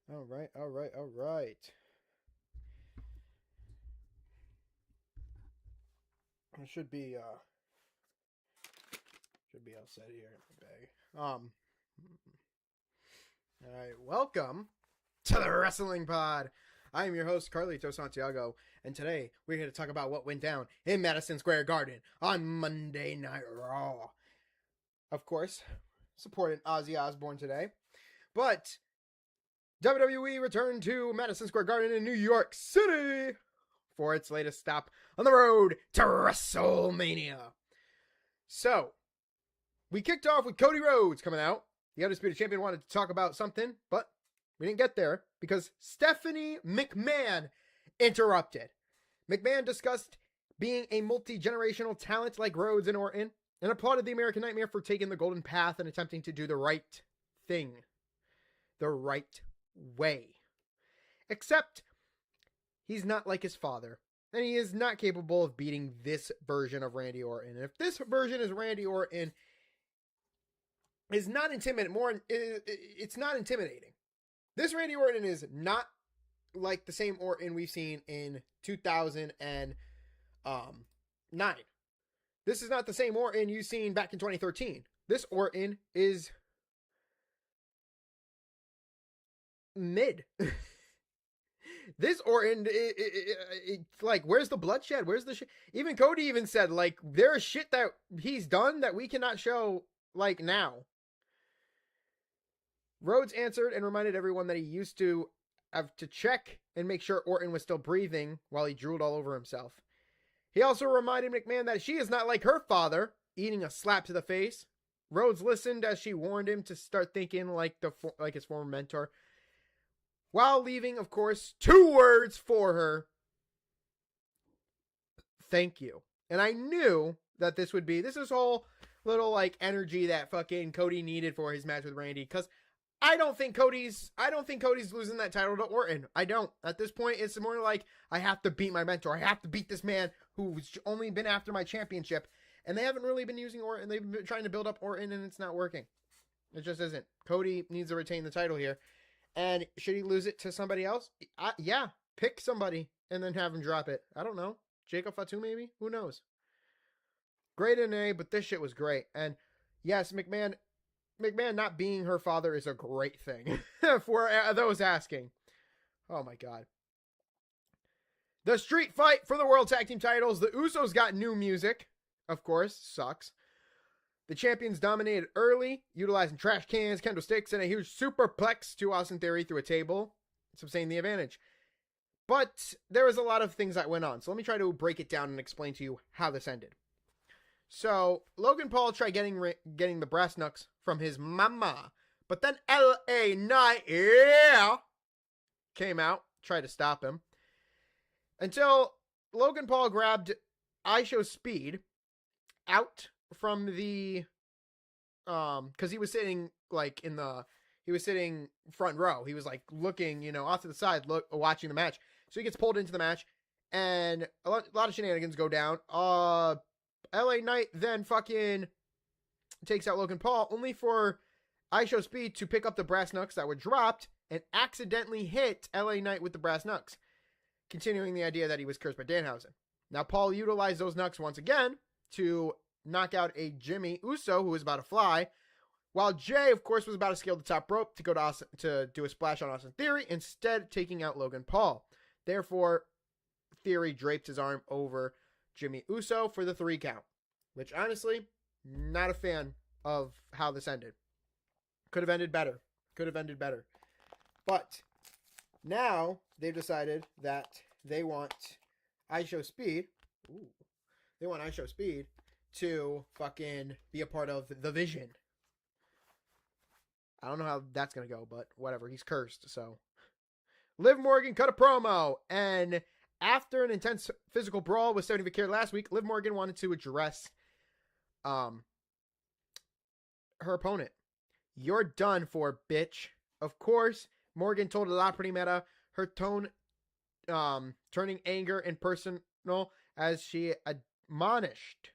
All right, all right, all right. It should be all set here in my bag. All right, welcome to the Wrestling Pod. I am your host Carlito Santiago, and today we're here to talk about what went down in Madison Square Garden on Monday Night Raw. Of course, supporting Ozzy Osbourne today, but WWE returned to Madison Square Garden in New York City for its latest stop on the road to WrestleMania. So, we kicked off with Cody Rhodes coming out. The Undisputed Champion wanted to talk about something, but we didn't get there because Stephanie McMahon interrupted. McMahon discussed being a multi-generational talent like Rhodes and Orton and applauded the American Nightmare for taking the golden path and attempting to do the right thing. The right way. Except he's not like his father, and he is not capable of beating this version of Randy Orton. And if this version is Randy Orton, it's not intimidating. This Randy Orton is not like the same Orton we've seen in 2009. This is not the same Orton you've seen back in 2013. This Orton is mid. This Orton, like, where's the bloodshed? Where's the shit? Even Cody even said, like, there is shit that he's done that we cannot show, like, now. Rhodes answered and reminded everyone that he used to have to check and make sure Orton was still breathing while he drooled all over himself. He also reminded McMahon that she is not like her father, eating a slap to the face. Rhodes listened as she warned him to start thinking like his former mentor, while leaving, of course, 2 words for her. Thank you. And I knew that this is whole little like energy that fucking Cody needed for his match with Randy, because I don't think Cody's losing that title to Orton. I don't. At this point, it's more like, I have to beat my mentor. I have to beat this man who's only been after my championship. And they haven't really been using Orton. They've been trying to build up Orton, and it's not working. It just isn't. Cody needs to retain the title here. And should he lose it to somebody else? Yeah, pick somebody and then have him drop it. I don't know. Jacob Fatu maybe? Who knows? Great NA, but this shit was great. And yes, McMahon not being her father is a great thing for those asking. Oh my god. The street fight for the World Tag Team titles. The Usos got new music. Of course, sucks. The champions dominated early, utilizing trash cans, kendo sticks, and a huge superplex to Austin Theory through a table, sustaining the advantage. But there was a lot of things that went on, so let me try to break it down and explain to you how this ended. So, Logan Paul tried getting the brass knucks from his mama, but then LA Knight came out, tried to stop him, until Logan Paul grabbed Speed out from the because he was sitting front row. He was like looking, off to the side, watching the match. So he gets pulled into the match, and a lot of shenanigans go down. LA Knight then fucking takes out Logan Paul, only for Speed to pick up the brass knucks that were dropped and accidentally hit LA Knight with the brass knucks, continuing the idea that he was cursed by Danhausen. Now Paul utilized those knucks once again to knock out a Jimmy Uso who was about to fly, while Jay, of course, was about to scale the top rope to go to Austin, to do a splash on Austin Theory, instead taking out Logan Paul. Therefore, Theory draped his arm over Jimmy Uso for the 3 count, which honestly, not a fan of how this ended. Could have ended better. But now they've decided that they want Speed. Ooh. They want Speed to fucking be a part of the Vision. I don't know how that's going to go, but whatever. He's cursed, so. Liv Morgan cut a promo, and after an intense physical brawl with Stephanie McMahon last week, Liv Morgan wanted to address her opponent. You're done for, bitch. Of course, Morgan told a lot pretty meta. Her tone turning anger and personal as she admonished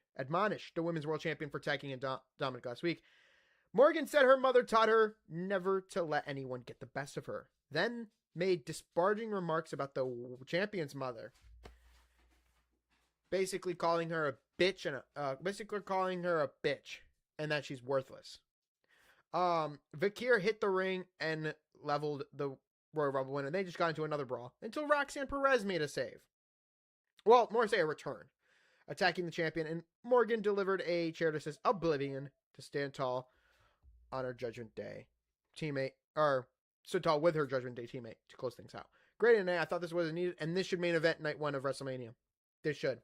the Women's World Champion for attacking Dominic last week. Morgan said her mother taught her never to let anyone get the best of her, then made disparaging remarks about the champion's mother, basically calling her a bitch and that she's worthless. Vakir hit the ring and leveled the Royal Rumble win, and they just got into another brawl until Roxanne Perez made a save. Well, more say a return, attacking the champion, and Morgan delivered a chair to assist Oblivion to stand tall on her Judgment Day teammate, or stood tall with her Judgment Day teammate to close things out. Great and I thought this was needed, and this should main event night 1 of WrestleMania. This should.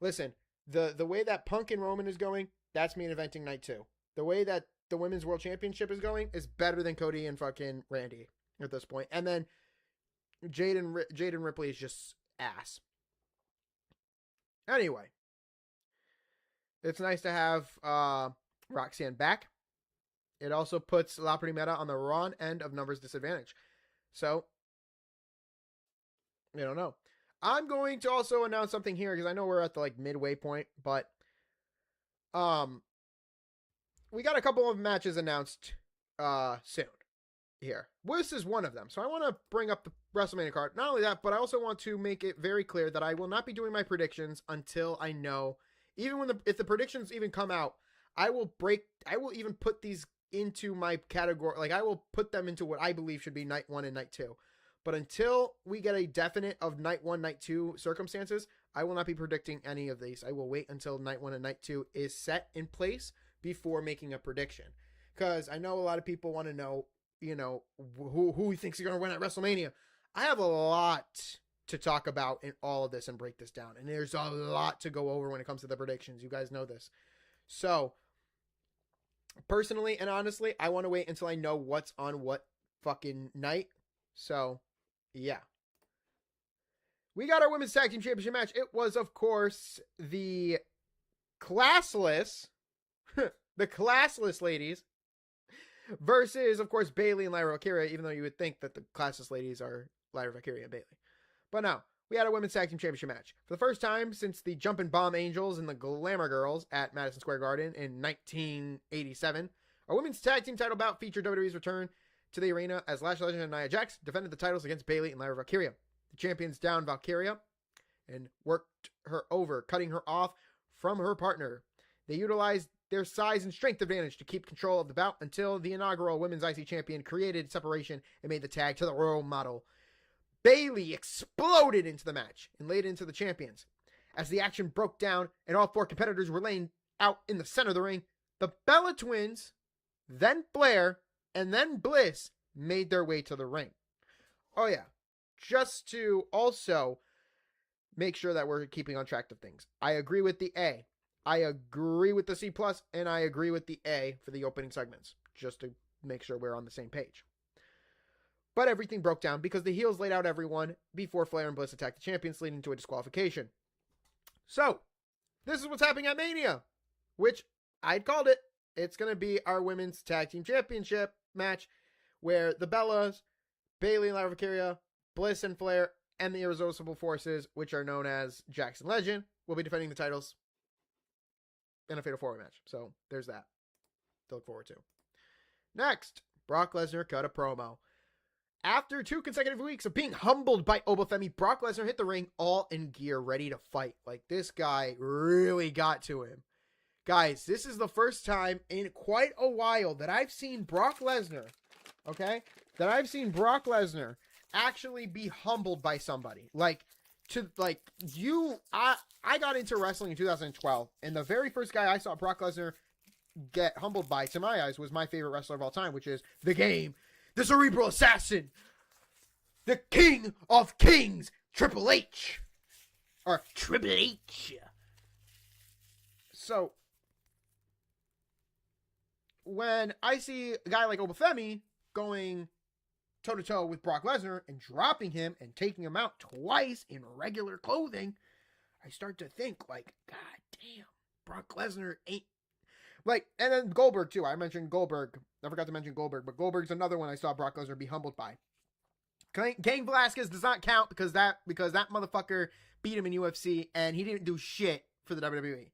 Listen, the way that Punk and Roman is going, that's main eventing night 2. The way that the Women's World Championship is going is better than Cody and fucking Randy at this point. And then Jade and Ripley is just ass. Anyway, it's nice to have Roxanne back. It also puts La Primera on the wrong end of numbers disadvantage. So, I don't know. I'm going to also announce something here because I know we're at the midway point, but we got a couple of matches announced soon here. This is one of them. So I want to bring up the WrestleMania card. Not only that, but I also want to make it very clear that I will not be doing my predictions until I know, even if the predictions even come out, I will even put these into my category. I will put them into what I believe should be night 1 and night 2. But until we get a definite of night 1, night 2 circumstances, I will not be predicting any of these. I will wait until night 1 and night 2 is set in place before making a prediction. Because I know a lot of people want to know, who he thinks is going to win at WrestleMania. I have a lot to talk about in all of this and break this down. And there's a lot to go over when it comes to the predictions. You guys know this. So, personally and honestly, I want to wait until I know what's on what fucking night. So, yeah. We got our Women's Tag Team Championship match. It was, of course, the classless ladies versus, of course, Bayley and Lyra Valkyria, even though you would think that the classless ladies are Lyra Valkyria and Bayley. But no, we had a Women's Tag Team Championship match. For the first time since the Jumpin' Bomb Angels and the Glamour Girls at Madison Square Garden in 1987, our Women's Tag Team title bout featured WWE's return to the arena as Lash Legend and Nia Jax defended the titles against Bayley and Lyra Valkyria. The champions downed Valkyria and worked her over, cutting her off from her partner. They utilized their size and strength advantage to keep control of the bout until the inaugural Women's IC champion created separation and made the tag to the Royal model. Bayley exploded into the match and laid into the champions. As the action broke down and all 4 competitors were laying out in the center of the ring, the Bella Twins, then Flair, and then Bliss made their way to the ring. Oh yeah, just to also make sure that we're keeping on track of things. I agree with the A. I agree with the C+, and I agree with the A for the opening segments, just to make sure we're on the same page. But everything broke down because the heels laid out everyone before Flair and Bliss attacked the champions, leading to a disqualification. So, this is what's happening at Mania, which I'd called it. It's going to be our Women's Tag Team Championship match, where the Bellas, Bayley and Lyra Valkyria, Bliss and Flair, and the Irresistible Forces, which are known as Jax and Legend, will be defending the titles in a Fatal 4-Way match. So, there's that to look forward to. Next, Brock Lesnar cut a promo. After 2 consecutive weeks of being humbled by Obafemi, Brock Lesnar hit the ring all in gear, ready to fight. This guy really got to him. Guys, this is the first time in quite a while that I've seen Brock Lesnar, actually be humbled by somebody. I got into wrestling in 2012, and the very first guy I saw Brock Lesnar get humbled by, to my eyes, was my favorite wrestler of all time, which is The Game, the Cerebral Assassin, the King of Kings, Triple H. Or Triple H. So, when I see a guy like Obafemi going toe-to-toe with Brock Lesnar and dropping him and taking him out twice in regular clothing, I start to think, God damn, Brock Lesnar ain't... and then Goldberg, too. I mentioned Goldberg. I forgot to mention Goldberg, but Goldberg's another one I saw Brock Lesnar be humbled by. Cain Velasquez does not count because that motherfucker beat him in UFC, and he didn't do shit for the WWE.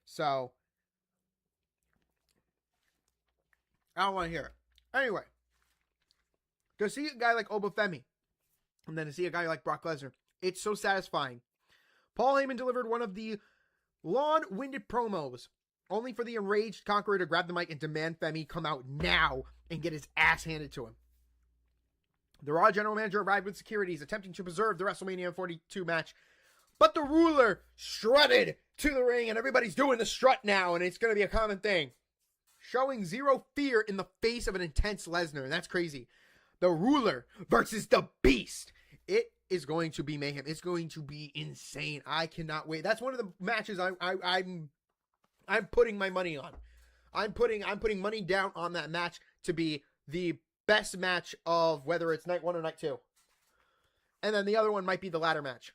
So, I don't want to hear it. Anyway, to see a guy like Obafemi, and then to see a guy like Brock Lesnar, it's so satisfying. Paul Heyman delivered one of the long-winded promos, only for the enraged Conqueror to grab the mic and demand Femi come out now and get his ass handed to him. The Raw general manager arrived with securities, attempting to preserve the WrestleMania 42 match, but the ruler strutted to the ring, and everybody's doing the strut now, and it's going to be a common thing. Showing zero fear in the face of an intense Lesnar, and that's crazy. The ruler versus the beast. It is going to be mayhem. It's going to be insane. I cannot wait. That's one of the matches I'm putting my money on. I'm putting money down on that match to be the best match of whether it's night 1 or night 2. And then the other one might be the ladder match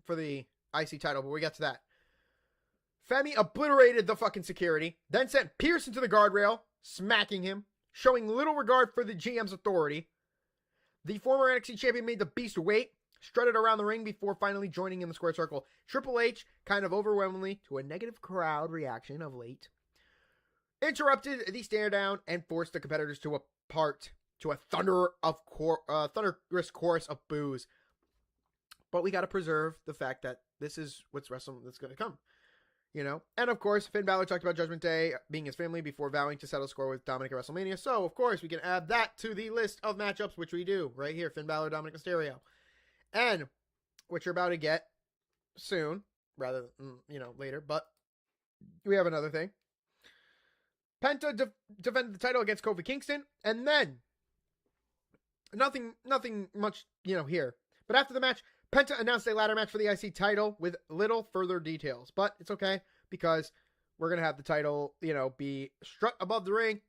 for the IC title, but we get to that. Femi obliterated the fucking security, then sent Pierce into the guardrail, smacking him, showing little regard for the GM's authority. The former NXT champion made the Beast wait, strutted around the ring before finally joining in the square circle. Triple H, kind of overwhelmingly, to a negative crowd reaction of late, interrupted the Staredown and forced the competitors to apart to a thunderous chorus of boos. But we got to preserve the fact that this is what's wrestling that's going to come. You know? And of course, Finn Balor talked about Judgment Day being his family before vowing to settle score with Dominic at WrestleMania. So, of course, we can add that to the list of matchups, which we do right here. Finn Balor, Dominic Mysterio. And what you're about to get soon, rather than, later. But we have another thing. Penta defended the title against Kofi Kingston. And then, nothing much, here. But after the match, Penta announced a ladder match for the IC title with little further details. But it's okay, because we're going to have the title, be strut above the ring.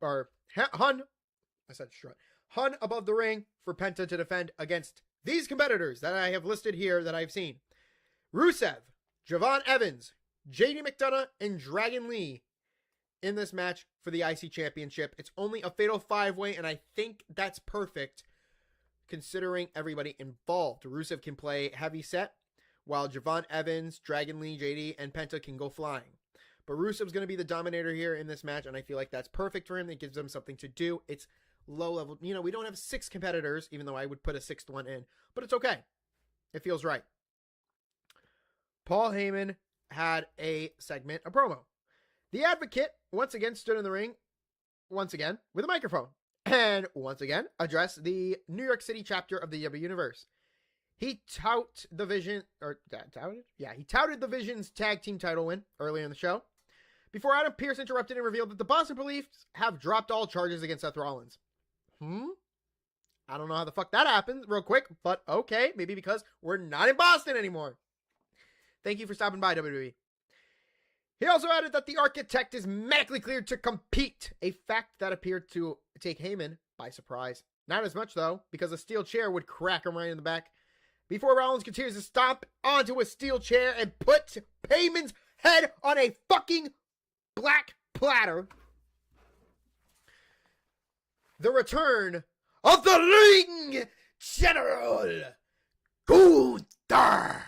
Or hung above the ring for Penta to defend against these competitors that I have listed here that I've seen. Rusev, Javon Evans, JD McDonough, and Dragon Lee in this match for the IC Championship. It's only a fatal 5-way, and I think that's perfect considering everybody involved. Rusev can play heavy set, while Javon Evans, Dragon Lee, JD, and Penta can go flying. But Rusev's going to be the dominator here in this match, and I feel like that's perfect for him. It gives him something to do. It's low level. We don't have 6 competitors, even though I would put a 6th one in. But it's okay. It feels right. Paul Heyman had a promo. The Advocate once again stood in the ring, with a microphone. And once again, addressed the New York City chapter of the W Universe. He touted the Vision's tag team title win earlier in the show, before Adam Pearce interrupted and revealed that the Boston Police have dropped all charges against Seth Rollins. I don't know how the fuck that happened real quick, but okay, maybe because we're not in Boston anymore. Thank you for stopping by, WWE. He also added that the Architect is medically cleared to compete, a fact that appeared to take Heyman by surprise. Not as much, though, because a steel chair would crack him right in the back, before Rollins continues to stomp onto a steel chair and put Heyman's head on a fucking black platter. The return of the Ring General Gunther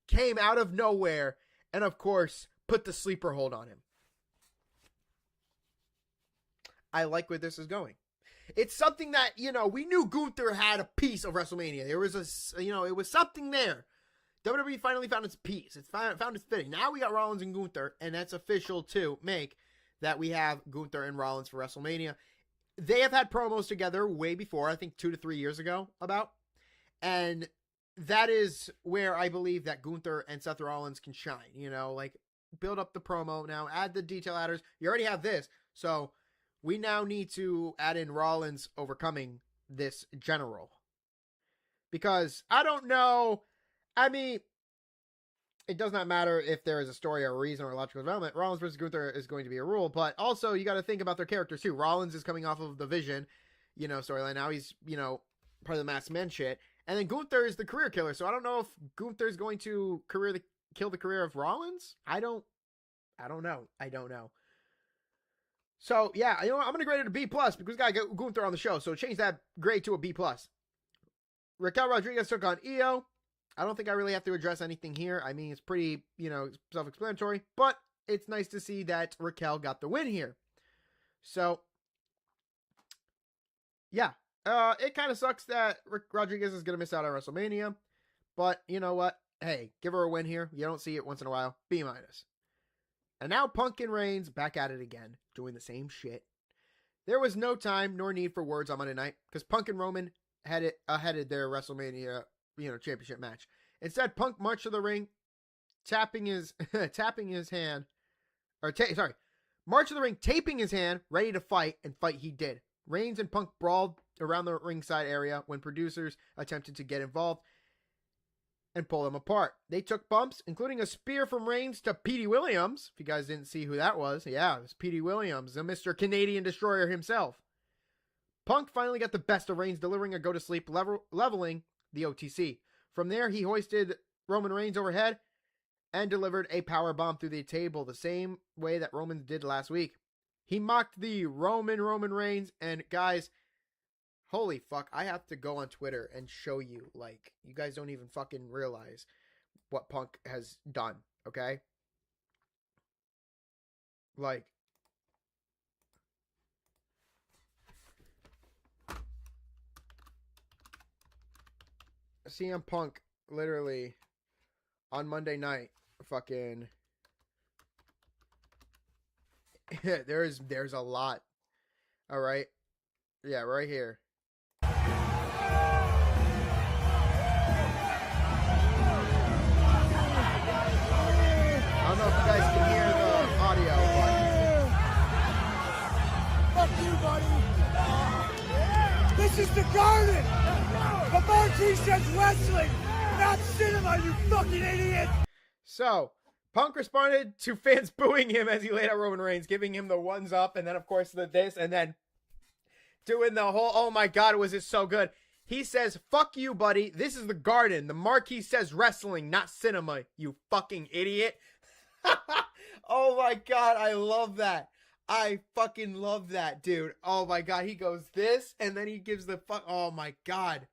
came out of nowhere and, of course, put the sleeper hold on him. I like where this is going. It's something that, we knew Gunther had a piece of WrestleMania. There was it was something there. WWE finally found its piece. It's found its fitting. Now we got Rollins and Gunther, and that's official to make that we have Gunther and Rollins for WrestleMania. They have had promos together way before, I think 2 to 3 years ago, and that is where I believe that Gunther and Seth Rollins can shine, build up the promo now, add the detail adders. You already have this, so we now need to add in Rollins overcoming this general. Because I don't know, it does not matter if there is a story or a reason or a logical development. Rollins versus Gunther is going to be a rule, but also you got to think about their characters too. Rollins is coming off of the Vision, storyline. Now he's, part of the Masked Man shit. And then Gunther is the career killer. So I don't know if Gunther is going to kill the career of Rollins. I don't know. So yeah, I'm going to grade it a B+ because we got to get Gunther on the show. So change that grade to a B+. Raquel Rodriguez took on Io. I don't think I really have to address anything here. It's pretty, self-explanatory, but it's nice to see that Raquel got the win here. So, yeah. It kind of sucks that Rodriguez is going to miss out on WrestleMania. But you know what? Hey, give her a win here. You don't see it once in a while. B-. And now Punk and Reigns back at it again, doing the same shit. There was no time nor need for words on Monday night because Punk and Roman headed their WrestleMania, championship match. Instead, Punk marched to the ring, tapping his hand, marched to the ring, taping his hand, ready to fight, and fight he did. Reigns and Punk brawled around the ringside area when producers attempted to get involved and pull them apart. They took bumps, including a spear from Reigns to Petey Williams. If you guys didn't see who that was, yeah, it was Petey Williams, the Mr. Canadian Destroyer himself. Punk finally got the best of Reigns, delivering a go-to-sleep, leveling the OTC. From there, he hoisted Roman Reigns overhead and delivered a power bomb through the table, the same way that Roman did last week. He mocked the Roman Reigns, and guys, holy fuck, I have to go on Twitter and show you, like, you guys don't even fucking realize what Punk has done, okay? Like, CM Punk literally on Monday night fucking there's a lot. All right. Yeah, right here. I don't know if you guys can hear the audio, but fuck you, buddy. This is the Garden. The marquee says wrestling, not cinema, you fucking idiot. So, Punk responded to fans booing him as he laid out Roman Reigns, giving him the ones up, and then, of course, the this, and then doing the whole, oh my god, was it so good. He says, fuck you, buddy. This is the Garden. The marquee says wrestling, not cinema, you fucking idiot. Oh my god, I love that. I fucking love that, dude. Oh my god, he goes this, and then he gives the fuck, oh my god.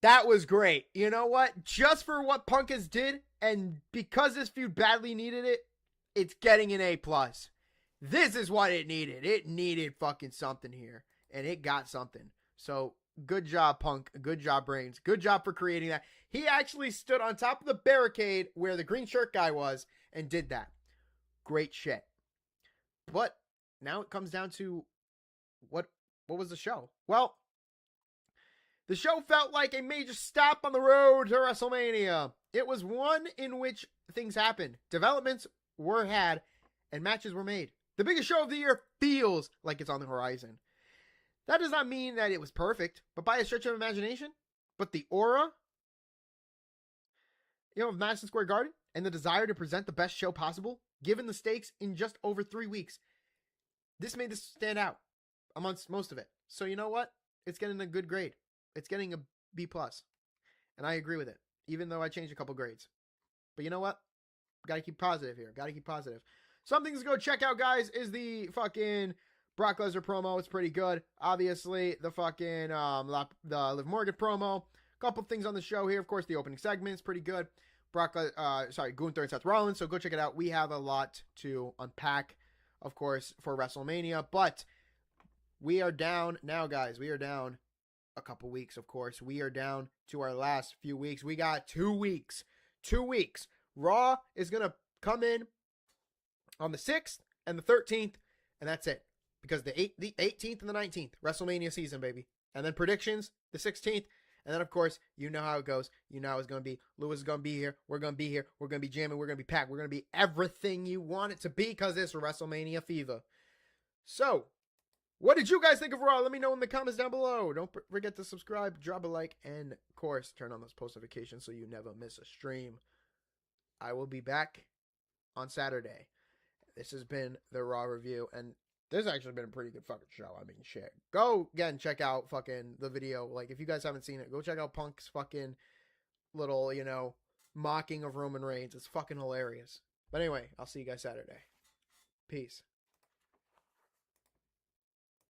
That was great. You know what? Just for what Punk has did, and because this feud badly needed it, it's getting an A+. This is what it needed. It needed fucking something here, and it got something. So, good job, Punk. Good job, Reigns. Good job for creating that. He actually stood on top of the barricade where the green shirt guy was and did that. Great shit. But now it comes down to what was the show? Well, the show felt like a major stop on the road to WrestleMania. It was one in which things happened, developments were had, and matches were made. The biggest show of the year feels like it's on the horizon. That does not mean that it was perfect, but by a stretch of imagination, but the aura, of Madison Square Garden and the desire to present the best show possible, given the stakes in just over 3 weeks, this made this stand out amongst most of it. So you know what? It's getting a good grade. It's getting a B+. And I agree with it, even though I changed a couple grades. But you know what? Got to keep positive here. Got to keep positive. Something to go check out, guys, is the fucking Brock Lesnar promo. It's pretty good. Obviously, the fucking the Liv Morgan promo. Couple things on the show here. Of course, the opening segment is pretty good. Gunther and Seth Rollins. So go check it out. We have a lot to unpack, of course, for WrestleMania. But we are down now, guys. We are down a couple weeks, of course. We are down to our last few weeks. We got 2 weeks. 2 weeks. Raw is going to come in on the 6th and the 13th, and that's it. Because the 18th and the 19th, WrestleMania season, baby. And then predictions, the 16th. And then, of course, you know how it goes. You know how it's going to be. Lewis is going to be here. We're going to be here. We're going to be jamming. We're going to be packed. We're going to be everything you want it to be because it's WrestleMania fever. So, what did you guys think of Raw? Let me know in the comments down below. Don't forget to subscribe, drop a like, and, of course, turn on those post notifications so you never miss a stream. I will be back on Saturday. This has been the Raw review, and this has actually been a pretty good fucking show. I mean, shit. Go, again, check out fucking the video. Like, if you guys haven't seen it, go check out Punk's fucking little, mocking of Roman Reigns. It's fucking hilarious. But anyway, I'll see you guys Saturday. Peace.